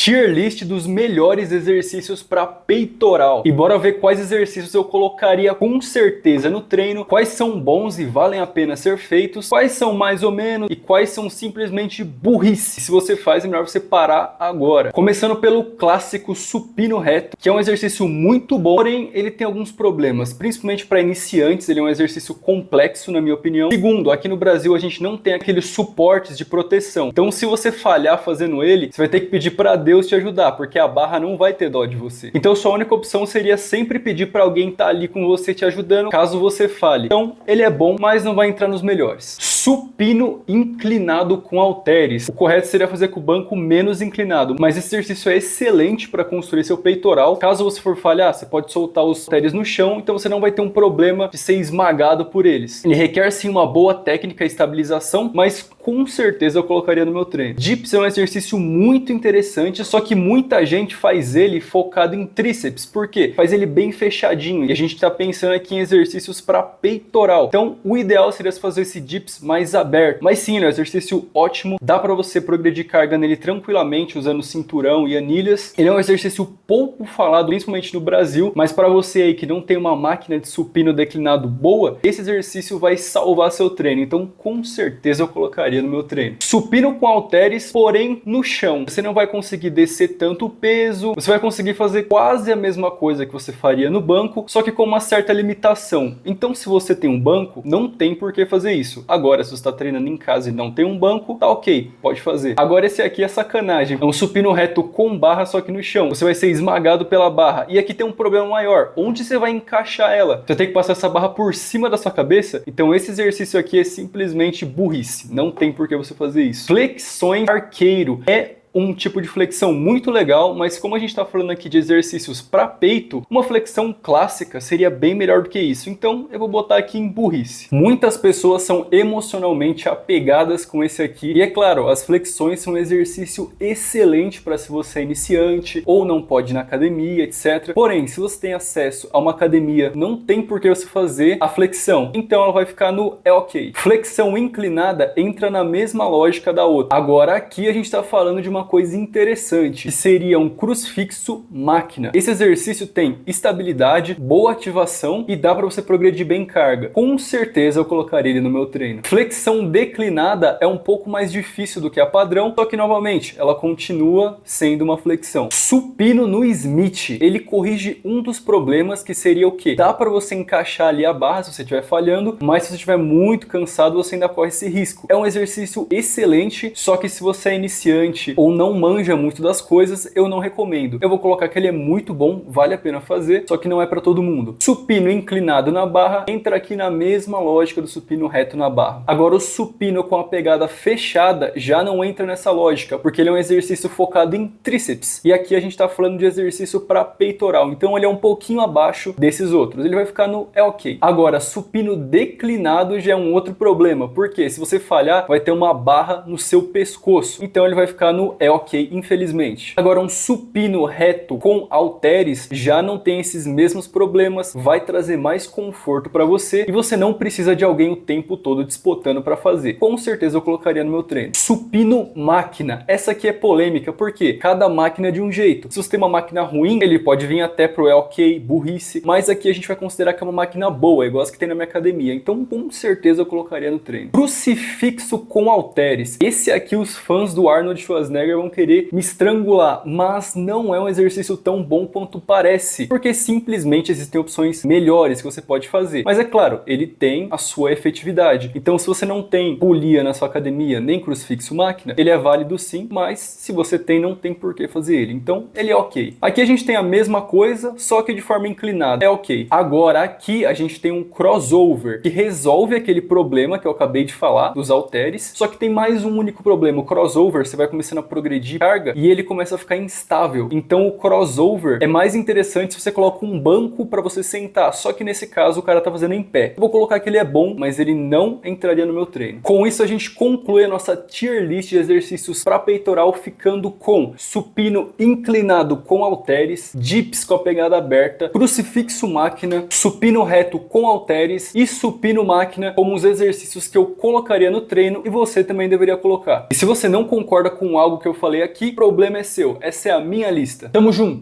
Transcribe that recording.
Tier list dos melhores exercícios para peitoral. E bora ver quais exercícios eu colocaria com certeza no treino, quais são bons e valem a pena ser feitos, quais são mais ou menos e quais são simplesmente burrice. Se você faz, é melhor você parar agora. Começando pelo clássico supino reto, que é um exercício muito bom, porém ele tem alguns problemas, principalmente para iniciantes. Ele é um exercício complexo, na minha opinião. Segundo, aqui no Brasil a gente não tem aqueles suportes de proteção. Então se você falhar fazendo ele, você vai ter que pedir para Deus te ajudar, porque a barra não vai ter dó de você. Então sua única opção seria sempre pedir para alguém estar ali com você te ajudando, caso você falhe. Então ele é bom, mas não vai entrar nos melhores. Supino inclinado com halteres. O correto seria fazer com o banco menos inclinado, mas esse exercício é excelente para construir seu peitoral. Caso você for falhar, você pode soltar os halteres no chão, então você não vai ter um problema de ser esmagado por eles. Ele requer sim uma boa técnica e estabilização, mas com certeza eu colocaria no meu treino. Dips é um exercício muito interessante, só que muita gente faz ele focado em tríceps. Por quê? Faz ele bem fechadinho, e a gente tá pensando aqui em exercícios para peitoral. Então o ideal seria fazer esse dips mais aberto. Mas sim, ele é um exercício ótimo, dá para você progredir carga nele tranquilamente usando cinturão e anilhas. Ele é um exercício pouco falado, principalmente no Brasil, mas para você aí que não tem uma máquina de supino declinado boa, esse exercício vai salvar seu treino. Então com certeza eu colocaria no meu treino. Supino com halteres, porém no chão. Você não vai conseguir descer tanto peso, você vai conseguir fazer quase a mesma coisa que você faria no banco, só que com uma certa limitação. Então se você tem um banco, não tem por que fazer isso. Agora, se você está treinando em casa e não tem um banco, tá ok, pode fazer. Agora esse aqui é sacanagem. É um supino reto com barra, só que no chão. Você vai ser esmagado pela barra. E aqui tem um problema maior. Onde você vai encaixar ela? Você tem que passar essa barra por cima da sua cabeça? Então esse exercício aqui é simplesmente burrice. Não tem por que você fazer isso. Flexões arqueiro é um tipo de flexão muito legal, mas como a gente está falando aqui de exercícios para peito, uma flexão clássica seria bem melhor do que isso. Então eu vou botar aqui em burrice. Muitas pessoas são emocionalmente apegadas com esse aqui, e é claro, as flexões são um exercício excelente para se você é iniciante ou não pode ir na academia, etc. Porém, se você tem acesso a uma academia, não tem por que você fazer a flexão, então ela vai ficar no é ok. Flexão inclinada entra na mesma lógica da outra. Agora aqui a gente está falando de uma coisa interessante, que seria um crucifixo máquina. Esse exercício tem estabilidade, boa ativação e dá para você progredir bem carga. Com certeza eu colocaria ele no meu treino. Flexão declinada é um pouco mais difícil do que a padrão, só que novamente ela continua sendo uma flexão. Supino no Smith, ele corrige um dos problemas, que seria o quê? Dá para você encaixar ali a barra se você estiver falhando, mas se você estiver muito cansado você ainda corre esse risco. É um exercício excelente, só que se você é iniciante ou não manja muito das coisas, eu não recomendo. Eu vou colocar que ele é muito bom, vale a pena fazer, só que não é para todo mundo. Supino inclinado na barra entra aqui na mesma lógica do supino reto na barra. Agora o supino com a pegada fechada já não entra nessa lógica, porque ele é um exercício focado em tríceps. E aqui a gente está falando de exercício para peitoral, então ele é um pouquinho abaixo desses outros. Ele vai ficar no é ok. Agora, supino declinado já é um outro problema, porque se você falhar, vai ter uma barra no seu pescoço. Então ele vai ficar no é ok, infelizmente. Agora um supino reto com halteres já não tem esses mesmos problemas, vai trazer mais conforto para você e você não precisa de alguém o tempo todo disputando para fazer. Com certeza eu colocaria no meu treino. Supino máquina. Essa aqui é polêmica porque cada máquina é de um jeito. Se você tem uma máquina ruim, ele pode vir até pro é ok, burrice, mas aqui a gente vai considerar que é uma máquina boa, igual as que tem na minha academia. Então com certeza eu colocaria no treino. Crucifixo com halteres. Esse aqui os fãs do Arnold Schwarzenegger vão querer me estrangular, mas não é um exercício tão bom quanto parece, porque simplesmente existem opções melhores que você pode fazer. Mas é claro, ele tem a sua efetividade. Então se você não tem polia na sua academia, nem crucifixo máquina, ele é válido sim, mas se você tem, não tem por que fazer ele. Então ele é ok. Aqui a gente tem a mesma coisa, só que de forma inclinada. É ok. Agora aqui a gente tem um crossover, que resolve aquele problema que eu acabei de falar, dos halteres, só que tem mais um único problema. O crossover, você vai começando a progredir carga e ele começa a ficar instável. Então o crossover é mais interessante se você coloca um banco para você sentar, só que nesse caso o cara tá fazendo em pé. Eu vou colocar que ele é bom, mas ele não entraria no meu treino. Com isso a gente conclui a nossa tier list de exercícios para peitoral, ficando com supino inclinado com halteres, dips com a pegada aberta, crucifixo máquina, supino reto com halteres e supino máquina como os exercícios que eu colocaria no treino e você também deveria colocar. E se você não concorda com algo que eu falei aqui, problema é seu. Essa é a minha lista. Tamo junto!